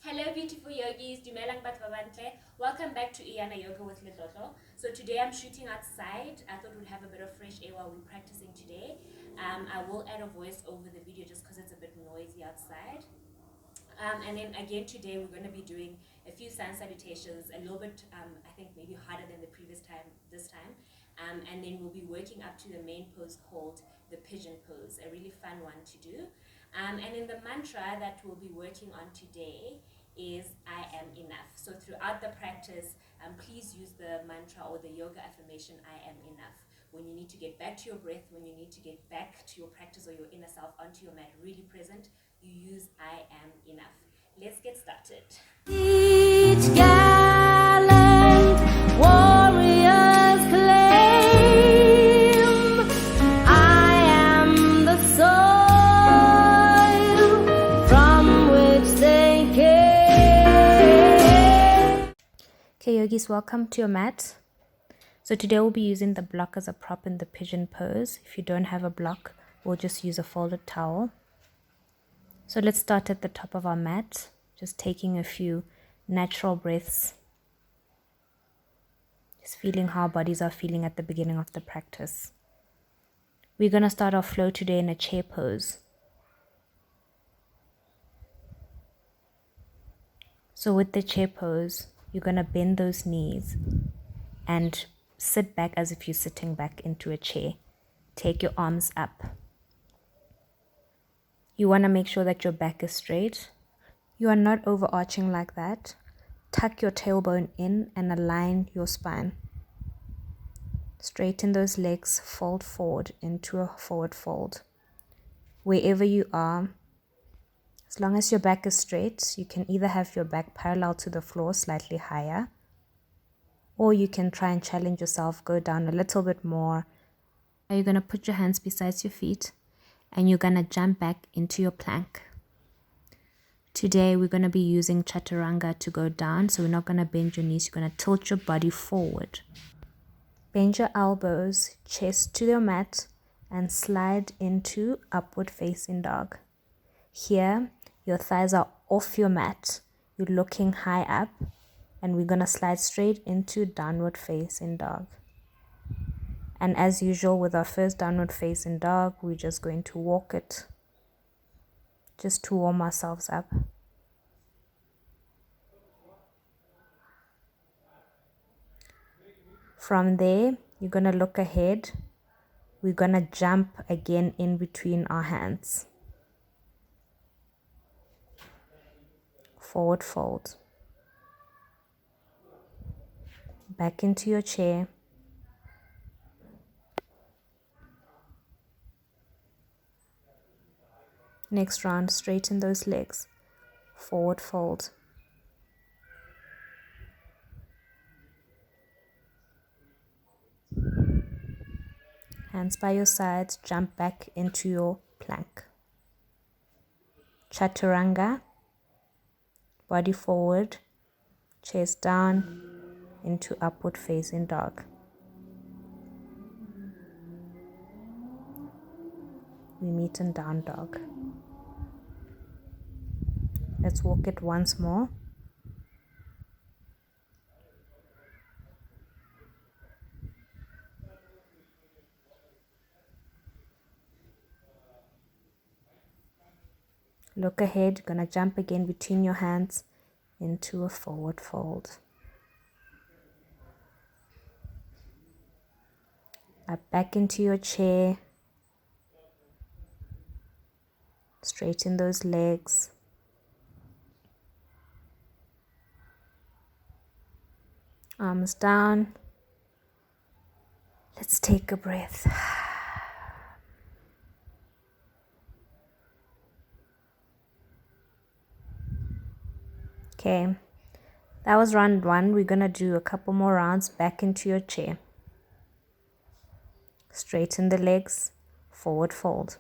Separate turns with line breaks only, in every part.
Hello beautiful yogis, Dumelang Batvavantle. Welcome back to Iyana Yoga with Lidlotlo. So today I'm shooting outside. I thought we'd have a bit of fresh air while we're practicing today. I will add a voice over the video just because it's a bit noisy outside. And then again today we're going to be doing a few sun salutations, a little bit I think maybe harder than the previous time this time. And then we'll be working up to the main pose called the pigeon pose, a really fun one to do. And then the mantra that we'll be working on today is I am enough. So throughout the practice, please use the mantra or the yoga affirmation I am enough. When you need to get back to your breath, when you need to get back to your practice or your inner self onto your mat, really present, you use I am enough. Let's get started.
Each gallant warrior's claim, I am the soil from which they came.
Okay, yogis, welcome to your mat. So today we'll be using the block as a prop in the pigeon pose. If you don't have a block, we'll just use a folded towel. So let's start at the top of our mat, just taking a few natural breaths. Just feeling how our bodies are feeling at the beginning of the practice. We're going to start our flow today in a chair pose. So with the chair pose, you're going to bend those knees and sit back as if you're sitting back into a chair. Take your arms up. You want to make sure that your back is straight. You are not overarching like that. Tuck your tailbone in and align your spine. Straighten those legs, fold forward into a forward fold. Wherever you are, as long as your back is straight, you can either have your back parallel to the floor, slightly higher, or you can try and challenge yourself, go down a little bit more. Now you're going to put your hands beside your feet and you're going to jump back into your plank. Today we're going to be using chaturanga to go down, so we're not going to bend your knees, you're going to tilt your body forward. Bend your elbows, chest to your mat, and slide into upward facing dog. Here, your thighs are off your mat, you're looking high up, and we're going to slide straight into downward facing dog. And as usual with our first downward facing dog, we're just going to walk it just to warm ourselves up. From there, you're going to look ahead. We're going to jump again in between our hands. Forward fold. Back into your chair. Next round, straighten those legs. Forward fold. Hands by your sides, jump back into your plank. Chaturanga. Body forward, chest down into upward facing dog. We meet in down dog. Let's walk it once more. Look ahead, gonna jump again between your hands into a forward fold. Up back into your chair. Straighten those legs. Arms down. Let's take a breath. Okay, that was round one. We're gonna do a couple more rounds back into your chair. Straighten the legs, forward fold.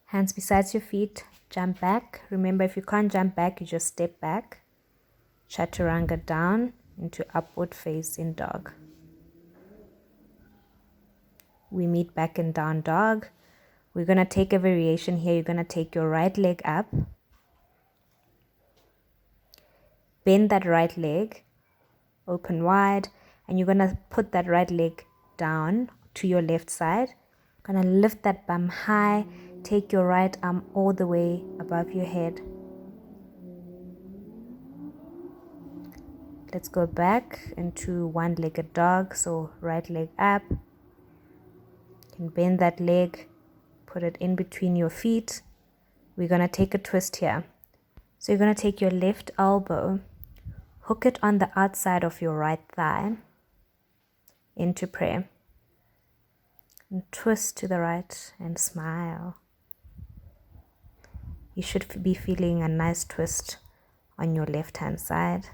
Hands beside your feet, jump back. Remember, if you can't jump back, you just step back. Chaturanga down into upward facing dog. we meet back in down dog. We're going to take a variation here. You're going to take your right leg up, bend that right leg, open wide, and you're going to put that right leg down to your left side. Going to lift that bum high, take your right arm all the way above your head. Let's go back into one-legged dog. So right leg up, you can bend that leg, put it in between your feet. We're going to take a twist here. So you're going to take your left elbow, hook it on the outside of your right thigh into prayer. And twist to the right and smile. You should be feeling a nice twist on your left hand side.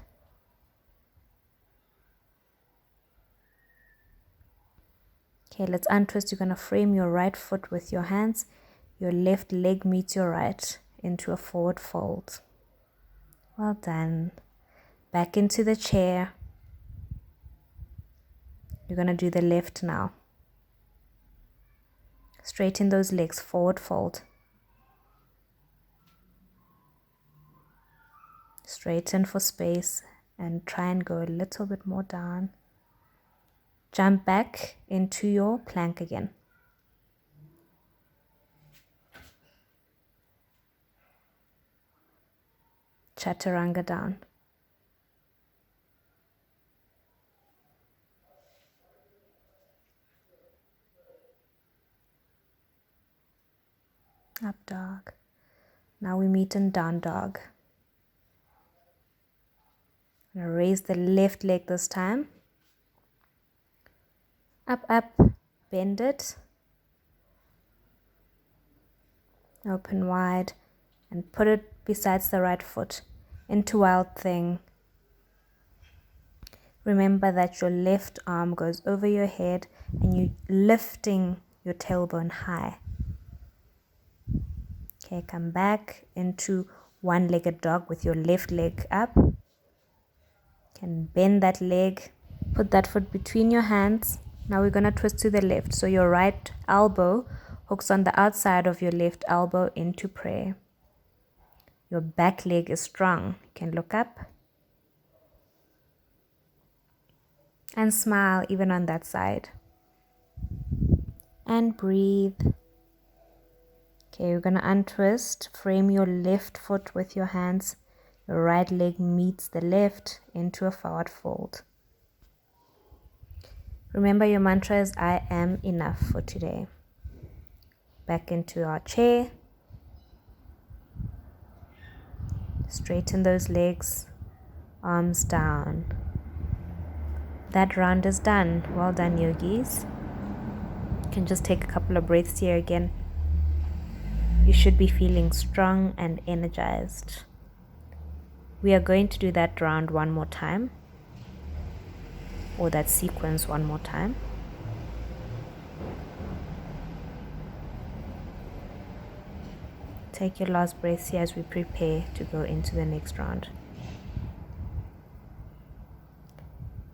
Okay, let's untwist. You're going to frame your right foot with your hands. Your left leg meets your right into a forward fold. Well done. Back into the chair. You're going to do the left now. Straighten those legs, forward fold. Straighten for space and try and go a little bit more down. Jump back into your plank again. Chaturanga down. Up dog. Now we meet in down dog. I'm gonna raise the left leg this time. Up, up, bend it. Open wide and put it besides the right foot into wild thing. Remember that your left arm goes over your head and you're lifting your tailbone high. Okay, come back into one-legged dog with your left leg up. You can bend that leg, put that foot between your hands. Now we're going to twist to the left. So your right elbow hooks on the outside of your left elbow into prayer. Your back leg is strong. You can look up and smile even on that side. And breathe. Okay, you're going to untwist. Frame your left foot with your hands. Your right leg meets the left into a forward fold. Remember your mantra is I am enough for today. Back into our chair. Straighten those legs. Arms down. That round is done. Well done, yogis. You can just take a couple of breaths here again. You should be feeling strong and energized. We are going to do that round one more time, or that sequence one more time. Take your last breath here as we prepare to go into the next round.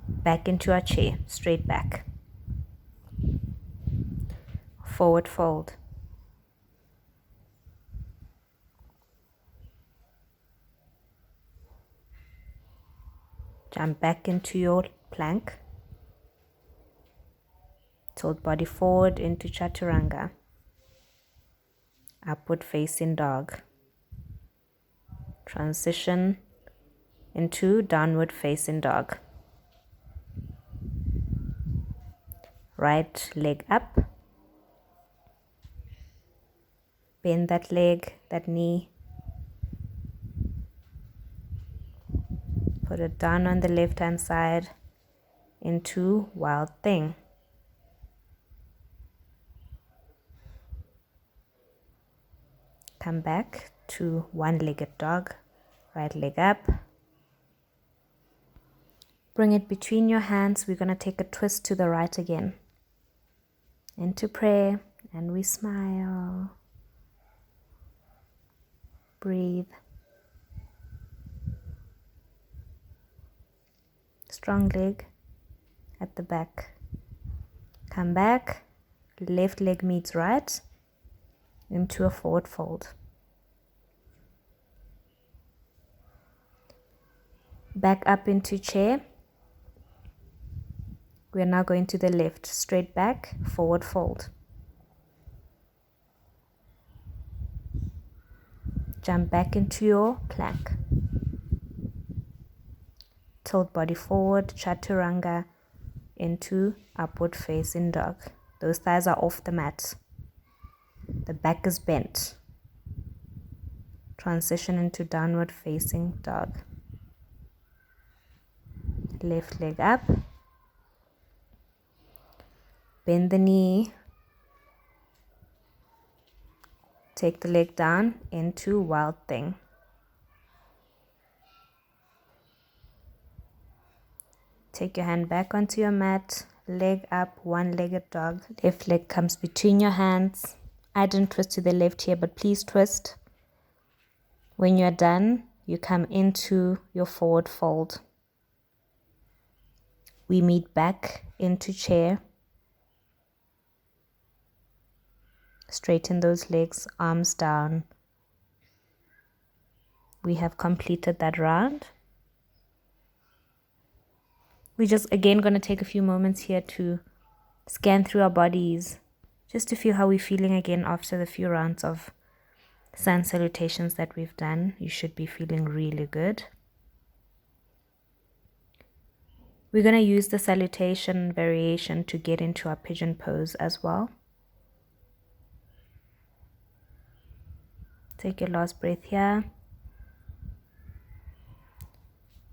Back into our chair, straight back. Forward fold. Jump back into your plank. Tilt body forward into chaturanga. Upward facing dog. Transition into downward facing dog. Right leg up. Bend that leg, that knee. Put it down on the left hand side into wild thing. Come back to one-legged dog. Right leg up. Bring it between your hands. We're going to take a twist to the right again. Into prayer, and we smile. Breathe. Strong leg at the back. Come back. left leg meets right into a forward fold. Back up into chair. We are now going to the left, straight back, forward fold. Jump back into your plank. Tilt body forward, chaturanga, into upward facing dog. Those thighs are off the mat. The back is bent. Transition into downward facing dog. Left leg up. Bend the knee. Take the leg down into wild thing. Take your hand back onto your mat. Leg up, one-legged dog. Left leg comes between your hands. I didn't twist to the left here, but please twist. When you're done, you come into your forward fold. We meet back into chair. Straighten those legs, arms down. We have completed that round. We're just again going to take a few moments here to scan through our bodies, just to feel how we're feeling again after the few rounds of sun salutations that we've done. You should be feeling really good. We're going to use the salutation variation to get into our pigeon pose as well. Take your last breath here.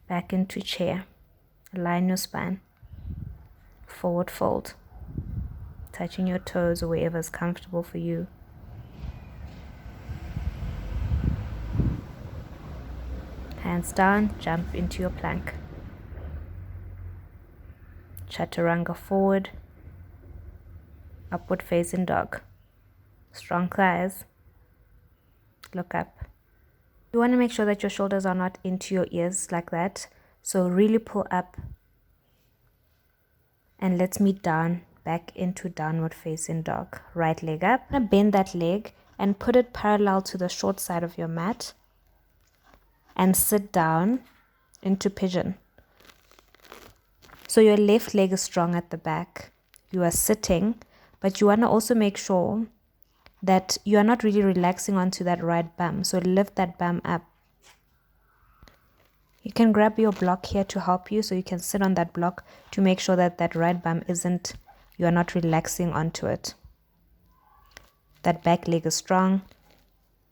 Back into chair. Align your spine. Forward fold. Touching your toes or wherever is comfortable for you. Hands down, jump into your plank. Chaturanga forward. Upward facing dog. Strong thighs. Look up. You want to make sure that your shoulders are not into your ears like that. So really pull up. And let's meet down, back into downward facing dog. Right leg up. I'm going to bend that leg and put it parallel to the short side of your mat. And sit down into pigeon. So your left leg is strong at the back. You are sitting, but you want to also make sure that you are not really relaxing onto that right bum. So lift that bum up. You can grab your block here to help you, so you can sit on that block to make sure that that right bum isn't, you are not relaxing onto it. That back leg is strong.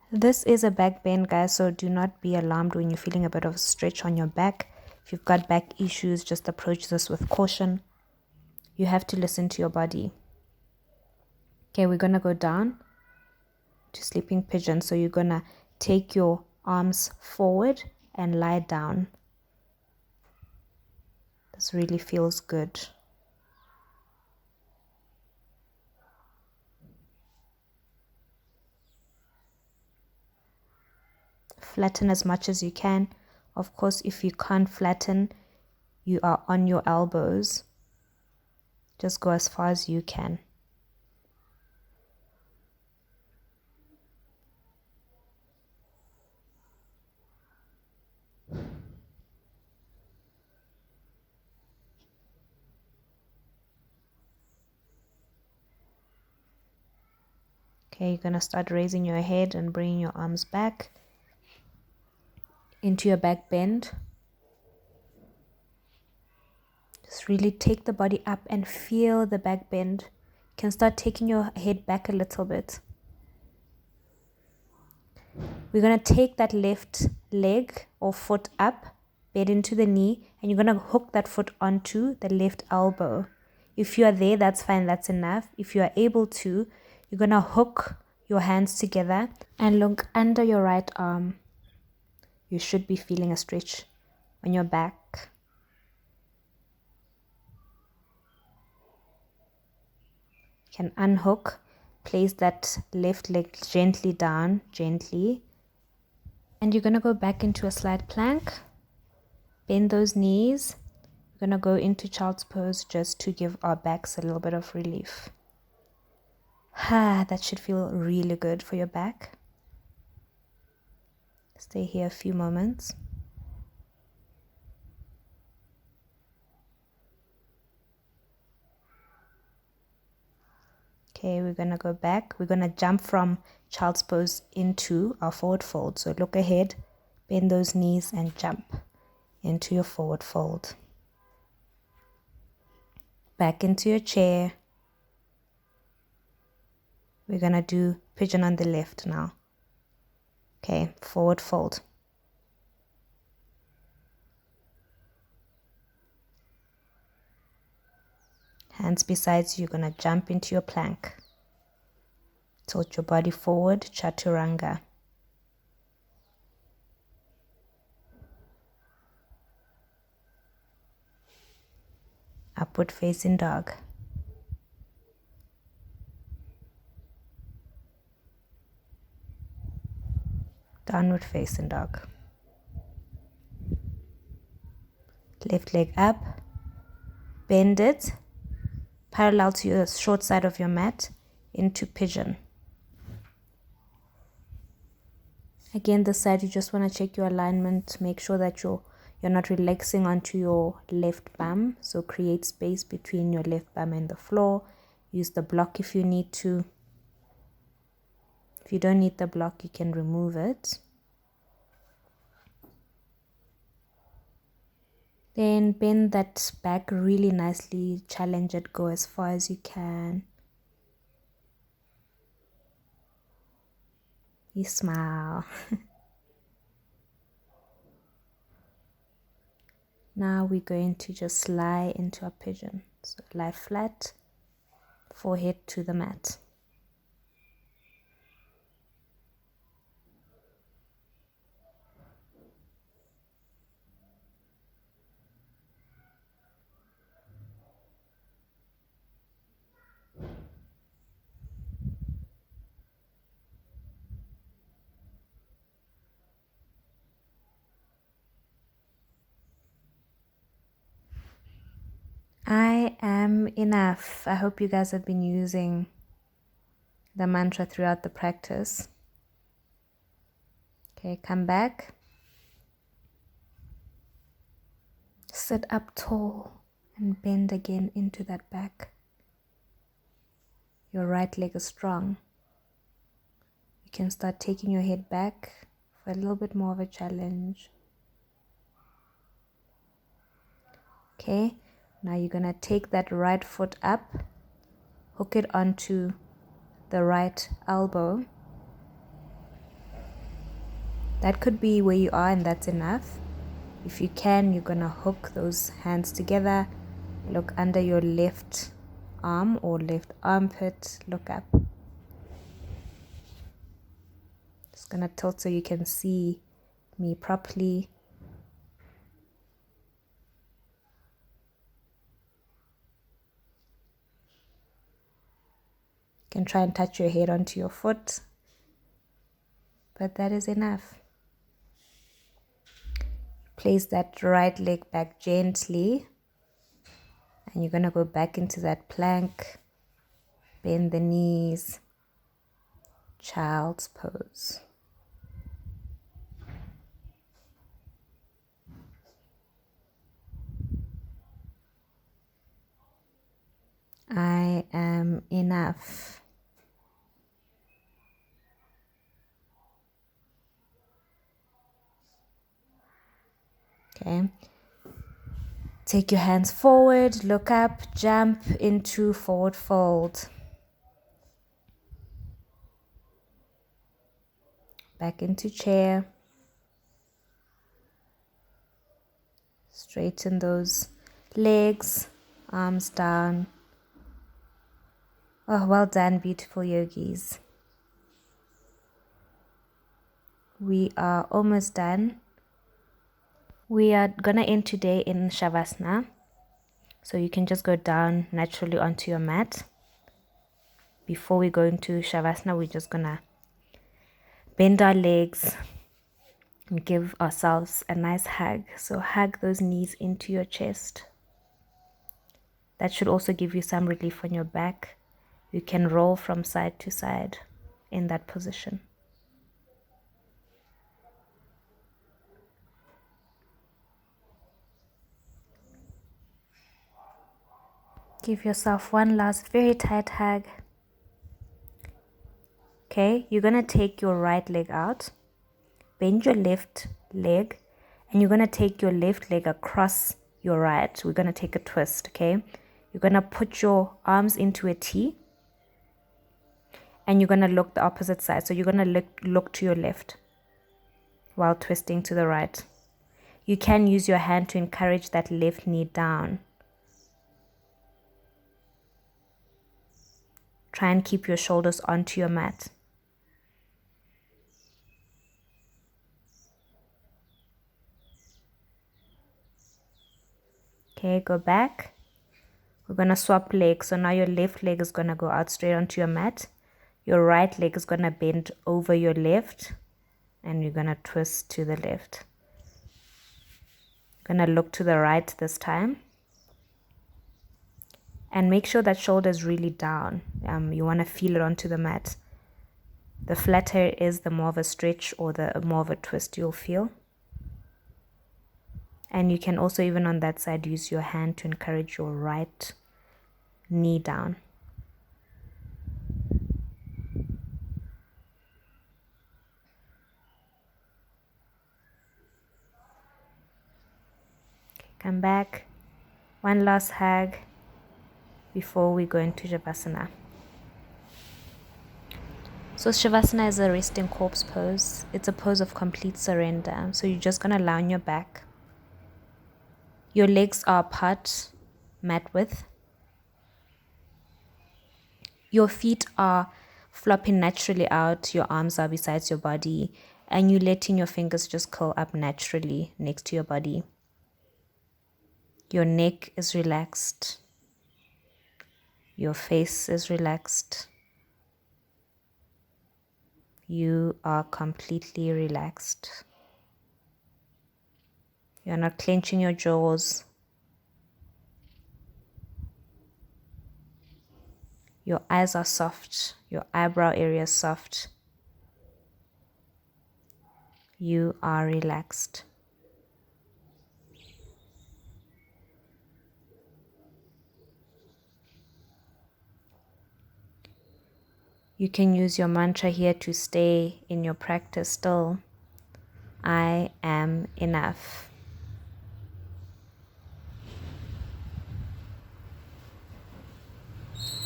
This is a back bend, guys, so do not be alarmed when you're feeling a bit of a stretch on your back. If you've got back issues, just approach this with caution. You have to listen to your body. Okay, we're going to go down to sleeping pigeon. So you're going to take your arms forward and lie down. This really feels good. Flatten as much as you can. Of course, if you can't flatten, you are on your elbows. Just go as far as you can. Okay, you're going to start raising your head and bringing your arms back into your back bend. Just really take the body up and feel the back bend. You can start taking your head back a little bit. We're going to take that left leg or foot up, bend into the knee, and you're going to hook that foot onto the left elbow. If you are there, that's fine, that's enough. If you are able to, you're going to hook your hands together and look under your right arm. You should be feeling a stretch on your back. You can unhook, place that left leg gently down, gently. And you're going to go back into a slight plank. Bend those knees. We're going to go into child's pose just to give our backs a little bit of relief. That should feel really good for your back. Stay here a few moments. Okay, we're gonna go back. We're gonna jump from child's pose into our forward fold. So look ahead, bend those knees and jump into your forward fold. Back into your chair. We're gonna do pigeon on the left now. Okay, forward fold. Hands besides you, you're gonna jump into your plank. Tilt your body forward, chaturanga. Upward facing dog. Downward facing dog. Left leg up. Bend it parallel to your short side of your mat into pigeon. Again, this side you just want to check your alignment. Make sure that you're not relaxing onto your left bum. So create space between your left bum and the floor. Use the block if you need to. If you don't need the block, you can remove it. Then bend that back really nicely. Challenge it. Go as far as you can. You smile. Now we're going to just lie into a pigeon. So lie flat, forehead to the mat. I am enough. I hope you guys have been using the mantra throughout the practice. Okay, come back. Sit up tall and bend again into that back. Your right leg is strong. You can start taking your head back for a little bit more of a challenge. Okay, now you're going to take that right foot up, hook it onto the right elbow. That could be where you are and that's enough. If you can, you're going to hook those hands together. Look under your left arm or left armpit. Look up. Just going to tilt so you can see me properly. You can try and touch your head onto your foot, but that is enough. Place that right leg back gently, and you're going to go back into that plank. Bend the knees, child's pose. I am enough. Okay. Take your hands forward, look up, jump into forward fold. Back into chair. Straighten those legs, arms down. Oh, well done, beautiful yogis. We are almost done. We are gonna end today in Shavasana. So you can just go down naturally onto your mat. Before we go into Shavasana, we're just gonna bend our legs and give ourselves a nice hug. So hug those knees into your chest. That should also give you some relief on your back. You can roll from side to side in that position. Give yourself one last very tight hug. Okay, you're going to take your right leg out, bend your left leg, and you're going to take your left leg across your right. We're going to take a twist, okay? You're going to put your arms into a T, and you're going to look the opposite side. So you're going to look to your left while twisting to the right. You can use your hand to encourage that left knee down. Try and keep your shoulders onto your mat. Okay, go back. We're going to swap legs. So now your left leg is going to go out straight onto your mat. Your right leg is going to bend over your left. And you're going to twist to the left. Going to look to the right this time. And make sure that shoulder is really down. You want to feel it onto the mat. The flatter it is, the more of a stretch or the more of a twist you'll feel. And you can also, even on that side, use your hand to encourage your right knee down. Okay, come back. One last hug before we go into Shavasana. So Shavasana is a resting corpse pose. It's a pose of complete surrender. So you're just going to lie on your back. Your legs are apart, mat width. Your feet are flopping naturally out. Your arms are beside your body. And you're letting your fingers just curl up naturally next to your body. Your neck is relaxed. Your face is relaxed. You are completely relaxed. You're not clenching your jaws. Your eyes are soft. Your eyebrow area is soft. You are relaxed. You can use your mantra here to stay in your practice still. I am enough.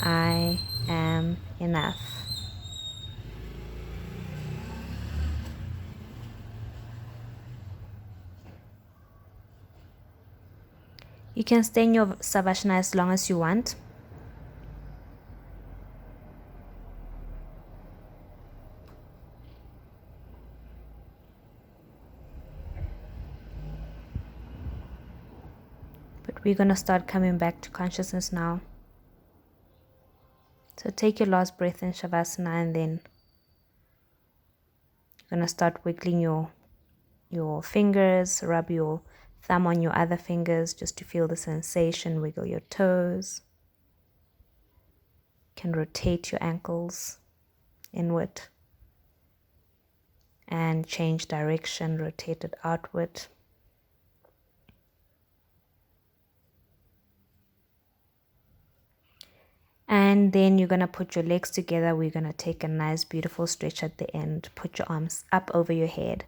I am enough. You can stay in your Savasana as long as you want. But we're going to start coming back to consciousness now. So take your last breath in Shavasana, and then you're going to start wiggling your fingers, rub your thumb on your other fingers just to feel the sensation, wiggle your toes. You can rotate your ankles inward and change direction, rotate it outward. And then you're going to put your legs together. We're going to take a nice, beautiful stretch at the end. Put your arms up over your head.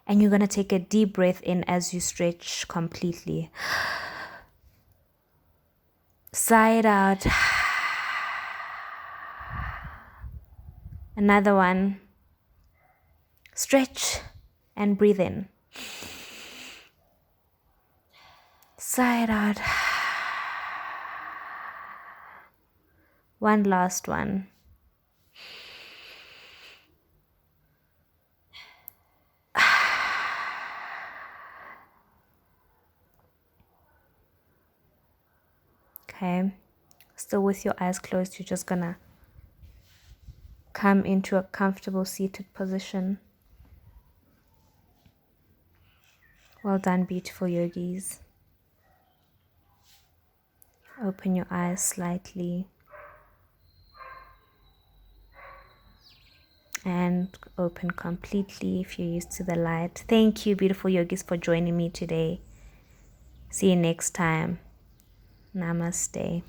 And you're going to take a deep breath in as you stretch completely. Sigh it out. Another one. Stretch and breathe in. Sigh it out. One last one. Okay. Still with your eyes closed, you're just gonna come into a comfortable seated position. Well done, beautiful yogis. Open your eyes slightly. and open completely if you're used to the light. Thank you, beautiful yogis, for joining me today. See you next time. Namaste.